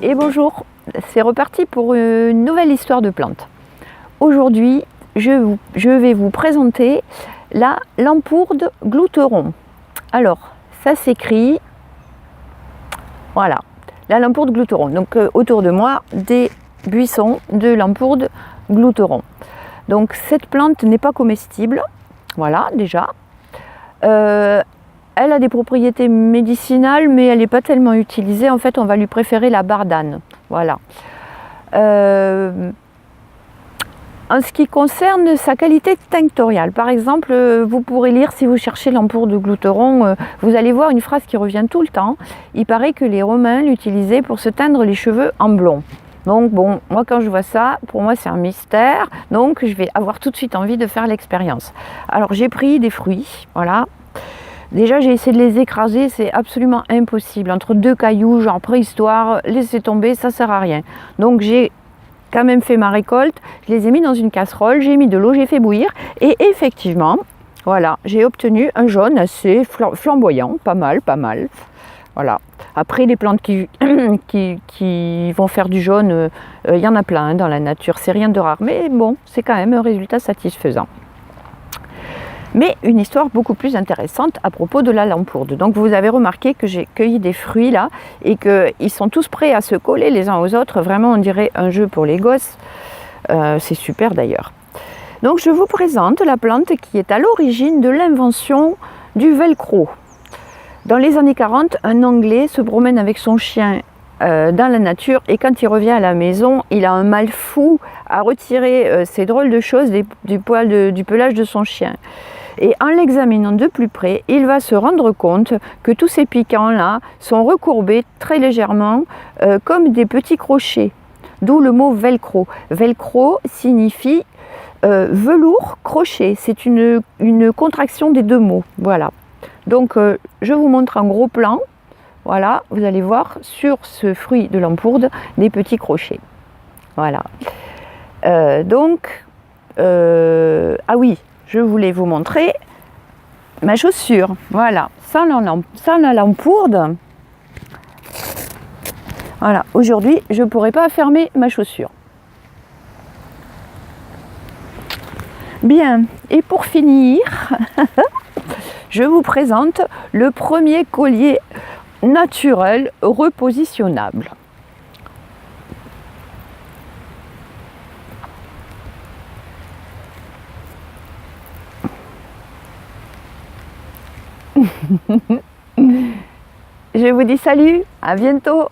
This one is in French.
Et bonjour, c'est reparti pour une nouvelle histoire de plantes. Aujourd'hui, je vais vous présenter la lampourde glouteron. Alors, ça s'écrit, voilà, la lampourde glouteron. Donc autour de moi, des buissons de lampourde glouteron. Donc cette plante n'est pas comestible, voilà déjà. Elle a des propriétés médicinales, mais elle n'est pas tellement utilisée. En fait, on va lui préférer la bardane. Voilà. En ce qui concerne sa qualité tinctoriale, par exemple, vous pourrez lire, si vous cherchez lampourde de glouteron, vous allez voir une phrase qui revient tout le temps. Il paraît que les Romains l'utilisaient pour se teindre les cheveux en blond. Donc bon, moi quand je vois ça, pour moi c'est un mystère. Donc je vais avoir tout de suite envie de faire l'expérience. Alors j'ai pris des fruits, voilà. Déjà, j'ai essayé de les écraser, c'est absolument impossible. Entre deux cailloux, genre préhistoire, laissez tomber, ça sert à rien. Donc, j'ai quand même fait ma récolte, je les ai mis dans une casserole, j'ai mis de l'eau, j'ai fait bouillir. Et effectivement, voilà, j'ai obtenu un jaune assez flamboyant, pas mal. Voilà. Après, les plantes qui vont faire du jaune, il y en a plein dans la nature, c'est rien de rare. Mais bon, c'est quand même un résultat satisfaisant. Mais une histoire beaucoup plus intéressante à propos de la lampourde. Donc vous avez remarqué que j'ai cueilli des fruits là et qu'ils sont tous prêts à se coller les uns aux autres. Vraiment on dirait un jeu pour les gosses. C'est super d'ailleurs. Donc je vous présente la plante qui est à l'origine de l'invention du velcro. Dans les années 40, un Anglais se promène avec son chien dans la nature et quand il revient à la maison, il a un mal fou à retirer ces drôles de choses du pelage de son chien. Et en l'examinant de plus près, il va se rendre compte que tous ces piquants-là sont recourbés très légèrement comme des petits crochets, d'où le mot velcro. Velcro signifie velours crochet, c'est une contraction des deux mots, voilà. Donc je vous montre un gros plan, voilà, vous allez voir sur ce fruit de lampourde des petits crochets, voilà. Ah oui, je voulais vous montrer ma chaussure. Voilà, sans la lampourde, voilà, aujourd'hui, je ne pourrais pas fermer ma chaussure. Bien, et pour finir, je vous présente le premier collier naturel repositionnable. Je vous dis salut, à bientôt.